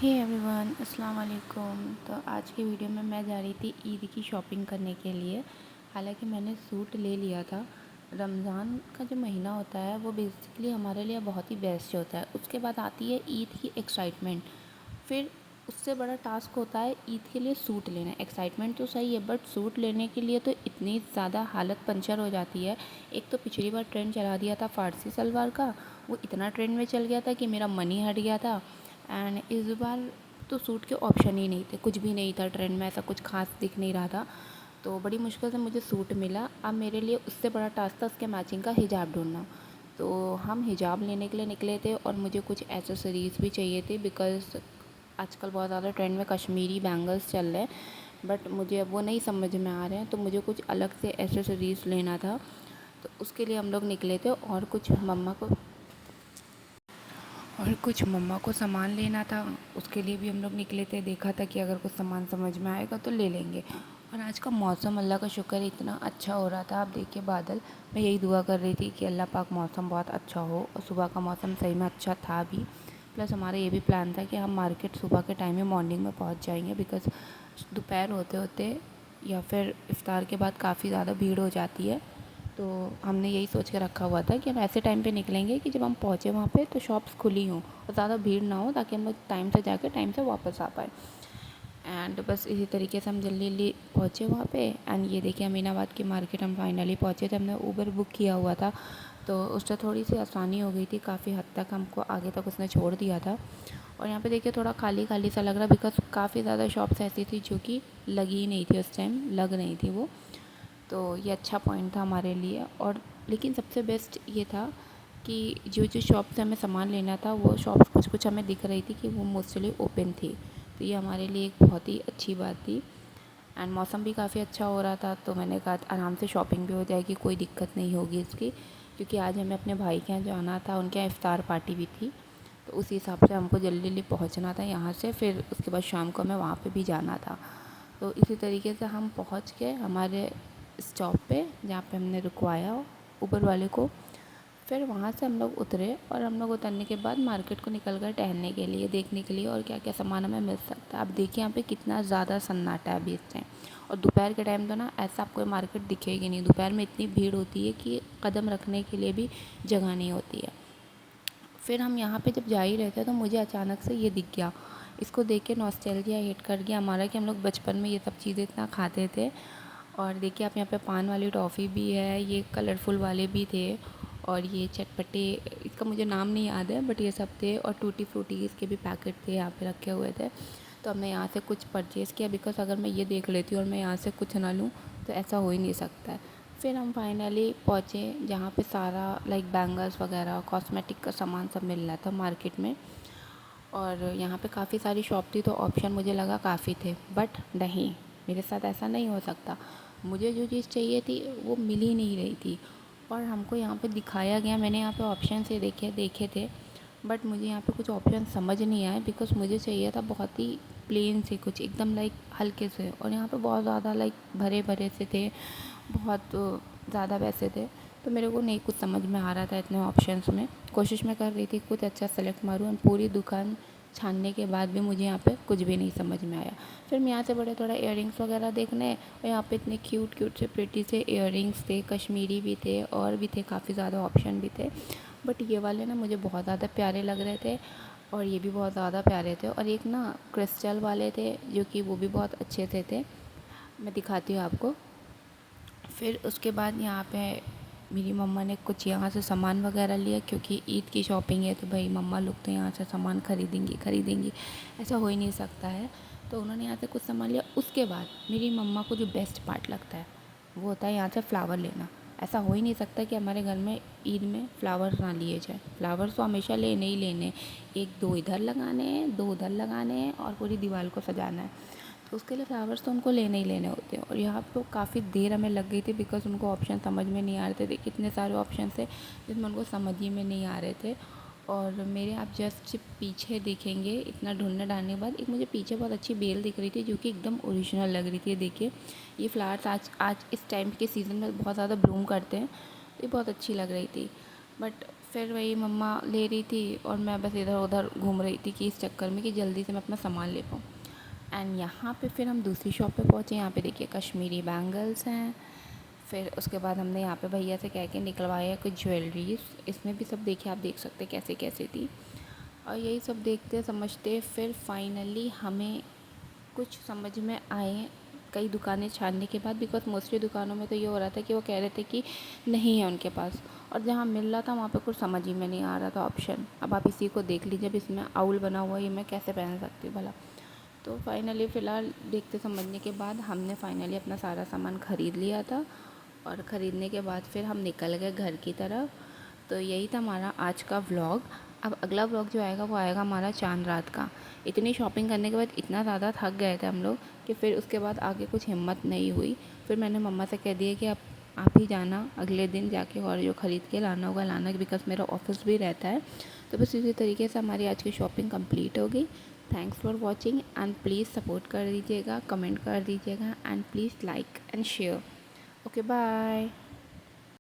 Hey everyone, अस्सलाम वालेकुम। तो आज की वीडियो में मैं जा रही थी ईद की शॉपिंग करने के लिए। हालांकि मैंने सूट ले लिया था। रमज़ान का जो महीना होता है वो बेसिकली हमारे लिए बहुत ही बेस्ट होता है। उसके बाद आती है ईद की एक्साइटमेंट। फिर उससे बड़ा टास्क होता है ईद के लिए सूट लेना। एक्साइटमेंट तो सही है, बट सूट लेने के लिए तो इतनी ज़्यादा हालत पंचर हो जाती है। एक तो पिछली बार ट्रेंड चला दिया था फ़ारसी सलवार का, वो इतना ट्रेंड में चल गया था कि मेरा मन ही हट गया था। एंड इस बार तो सूट के ऑप्शन ही नहीं थे, कुछ भी नहीं था ट्रेंड में, ऐसा कुछ खास दिख नहीं रहा था। तो बड़ी मुश्किल से मुझे सूट मिला। अब मेरे लिए उससे बड़ा टास्क था उसके मैचिंग का हिजाब ढूंढना। तो हम हिजाब लेने के लिए निकले थे और मुझे कुछ एसेसरीज़ भी चाहिए थे, बिकॉज़ आजकल बहुत ज़्यादा ट्रेंड में कश्मीरी बैंगल्स चल रहे हैं। बट मुझे अब वो नहीं समझ में आ रहे हैं, तो मुझे कुछ अलग से एसेसरीज़ लेना था। तो उसके लिए हम लोग निकले थे और कुछ मम्मा को सामान लेना था। उसके लिए भी हम लोग निकले थे। देखा था कि अगर कुछ सामान समझ में आएगा तो ले लेंगे। और आज का मौसम अल्लाह का शुक्र है इतना अच्छा हो रहा था। आप देखिए बादल, मैं यही दुआ कर रही थी कि अल्लाह पाक मौसम बहुत अच्छा हो। और सुबह का मौसम सही में अच्छा था भी। प्लस हमारा ये भी प्लान था कि हम मार्केट सुबह के टाइम में मॉर्निंग में पहुँच जाएंगे, बिकॉज़ दोपहर होते होते या फिर इफ़्तार के बाद काफ़ी ज़्यादा भीड़ हो जाती है। तो हमने यही सोच के रखा हुआ था कि हम ऐसे टाइम पे निकलेंगे कि जब हम पहुँचे वहाँ पे तो शॉप्स खुली हों और ज़्यादा भीड़ ना हो, ताकि हम लोग टाइम से जाके टाइम से वापस आ पाए। एंड बस इसी तरीके से हम जल्दी जल्दी पहुँचे वहाँ पे। एंड ये देखिए अमीनाबाद की मार्केट हम फाइनली पहुँचे थे। हमने ऊबर बुक किया हुआ था, तो उससे थोड़ी सी आसानी हो गई थी। काफ़ी हद तक हमको आगे तक उसने छोड़ दिया था। और यहाँ पे देखिए थोड़ा खाली खाली सा लग रहा, बिकॉज़ काफ़ी ज़्यादा शॉप्स ऐसी थी जो कि लगी ही नहीं थी, उस टाइम लग नहीं थी वो। तो ये अच्छा पॉइंट था हमारे लिए। और लेकिन सबसे बेस्ट ये था कि जो जो शॉप से हमें सामान लेना था वो शॉप्स कुछ कुछ हमें दिख रही थी कि वो मोस्टली ओपन थी। तो ये हमारे लिए एक बहुत ही अच्छी बात थी। एंड मौसम भी काफ़ी अच्छा हो रहा था, तो मैंने कहा आराम से शॉपिंग भी हो जाएगी, कोई दिक्कत नहीं होगी इसकी। क्योंकि आज हमें अपने भाई के यहाँ जाना था, उनके यहाँ इफ़्तार पार्टी भी थी। तो उसी हिसाब से हमको जल्दी जल्दी पहुँचना था यहाँ से। फिर उसके बाद शाम को हमें वहाँ पे भी जाना था। तो इसी तरीके से हम पहुँच के हमारे स्टॉप पे जहाँ पे हमने रुकवाया ऊबर वाले को। फिर वहाँ से हम लोग उतरे और हम लोग उतरने के बाद मार्केट को निकल गए टहलने के लिए, देखने के लिए और क्या क्या सामान हमें मिल सकता है। आप देखिए यहाँ पे कितना ज़्यादा सन्नाटा है अभी इस टाइम। और दोपहर के टाइम तो ना ऐसा आपको मार्केट दिखेगी नहीं। दोपहर में इतनी भीड़ होती है कि कदम रखने के लिए भी जगह नहीं होती है। फिर हम यहाँ पे जब जा ही रहे थे तो मुझे अचानक से ये दिख गया। इसको देख के नॉस्टैल्जिया हिट कर गया हमारा कि हम लोग बचपन में ये सब चीज़ें इतना खाते थे। और देखिए आप यहाँ पे पान वाली टॉफ़ी भी है, ये कलरफुल वाले भी थे। और ये चटपटे, इसका मुझे नाम नहीं याद है, बट ये सब थे। और टूटी फ्रूटी इसके भी पैकेट थे यहाँ पे रखे हुए थे। तो हमने यहाँ से कुछ परचेज़ किया, बिकॉज़ अगर मैं ये देख लेती हूँ और मैं यहाँ से कुछ ना लूँ तो ऐसा हो ही नहीं सकता है। फिर हम फाइनली पहुँचे जहाँ पे सारा लाइक बैंगल्स वगैरह कॉस्मेटिक का सामान सब मिल रहा था मार्केट में। और यहाँ पे काफ़ी सारी शॉप थी, तो ऑप्शन मुझे लगा काफ़ी थे। बट नहीं, मेरे साथ ऐसा नहीं हो सकता। मुझे जो चीज़ चाहिए थी वो मिल ही नहीं रही थी। और हमको यहाँ पे दिखाया गया, मैंने यहाँ पे ऑप्शन से देखे थे, बट मुझे यहाँ पे कुछ ऑप्शन समझ नहीं आए। बिकॉज़ मुझे चाहिए था बहुत ही प्लेन से कुछ एकदम लाइक हल्के से, और यहाँ पे बहुत ज़्यादा लाइक भरे भरे से थे, बहुत ज़्यादा पैसे थे। तो मेरे को नहीं कुछ समझ में आ रहा था इतने ऑप्शंस में। कोशिश मैं कर रही थी कुछ अच्छा सेलेक्ट मारूँ, और पूरी दुकान छानने के बाद भी मुझे यहाँ पे कुछ भी नहीं समझ में आया। फिर मैं यहाँ से बड़े थोड़ा इयररिंग्स वगैरह देखने, और यहाँ पे इतने क्यूट क्यूट से प्रिटी से इयररिंग्स थे, कश्मीरी भी थे और भी थे, काफ़ी ज़्यादा ऑप्शन भी थे। बट ये वाले ना मुझे बहुत ज़्यादा प्यारे लग रहे थे, और ये भी बहुत ज़्यादा प्यारे थे। और एक ना क्रिस्टल वाले थे जो कि वो भी बहुत अच्छे थे। मैं दिखाती हूँ आपको। फिर उसके बाद यहाँ पे मेरी मम्मा ने कुछ यहाँ से सामान वगैरह लिया, क्योंकि ईद की शॉपिंग है तो भाई मम्मा लोग तो यहाँ से सामान खरीदेंगी, ऐसा हो ही नहीं सकता है। तो उन्होंने यहाँ से कुछ सामान लिया। उसके बाद मेरी मम्मा को जो बेस्ट पार्ट लगता है वो होता है यहाँ से फ्लावर लेना। ऐसा हो ही नहीं सकता कि हमारे घर में ईद में फ्लावर्स ना लिए जाए। फ्लावर्स तो हमेशा लेने ही लेने, एक दो इधर लगाने हैं, दो उधर लगाने हैं, और पूरी दीवार को सजाना है। तो उसके लिए फ्लावर्स तो उनको लेने ही लेने होते हैं। और यहाँ पे काफ़ी देर हमें लग गई थी, बिकॉज़ उनको ऑप्शन समझ में नहीं आ रहे थे। कितने सारे ऑप्शन थे जिसमें उनको समझ ही में नहीं आ रहे थे। और मेरे आप जस्ट पीछे देखेंगे, इतना ढूंढने डालने के बाद एक मुझे पीछे बहुत अच्छी बेल दिख रही थी जो कि एकदम ओरिजिनल लग रही थी। देखिए ये फ्लावर्स आज इस टाइम के सीज़न में बहुत ज़्यादा ब्लूम करते हैं, तो ये बहुत अच्छी लग रही थी। बट फिर वही मम्मा ले रही थी और मैं बस इधर उधर घूम रही थी कि इस चक्कर में कि जल्दी से मैं अपना सामान ले पाऊँ। एंड यहाँ पे फिर हम दूसरी शॉप पे पहुँचे। यहाँ पे देखिए कश्मीरी बैंगल्स हैं। फिर उसके बाद हमने यहाँ पे भैया से कह के निकलवाया कुछ ज्वेलरीज। इसमें भी सब देखिए, आप देख सकते हैं कैसे कैसे थी। और यही सब देखते समझते फिर फाइनली हमें कुछ समझ में आए कई दुकानें छानने के बाद। बिकॉज़ मोस्टली दुकानों में तो ये हो रहा था कि वो कह रहे थे कि नहीं है उनके पास, और जहाँ मिल रहा था वहाँ पे कुछ समझ ही में नहीं आ रहा था ऑप्शन। अब आप इसी को देख लीजिए, अब इसमें आउल बना हुआ है, ये मैं कैसे पहन सकती हूँ भला। तो फाइनली फ़िलहाल देखते समझने के बाद हमने फाइनली अपना सारा सामान ख़रीद लिया था। और ख़रीदने के बाद फिर हम निकल गए घर की तरफ। तो यही था हमारा आज का व्लॉग। अब अगला व्लॉग जो आएगा वो आएगा हमारा चाँद रात का। इतनी शॉपिंग करने के बाद इतना ज़्यादा थक गए थे हम लोग कि फिर उसके बाद आगे कुछ हिम्मत नहीं हुई। फिर मैंने मम्मा से कह दिया कि आप ही जाना अगले दिन जाके, और जो ख़रीद के लाना होगा लाना, बिकॉज़ मेरा ऑफिस भी रहता है। तो बस इसी तरीके से हमारी आज की शॉपिंग कंप्लीट हो गई। Thanks for watching and please support कर दीजिएगा, कमेंट कर दीजिएगा and please like and share. Okay bye.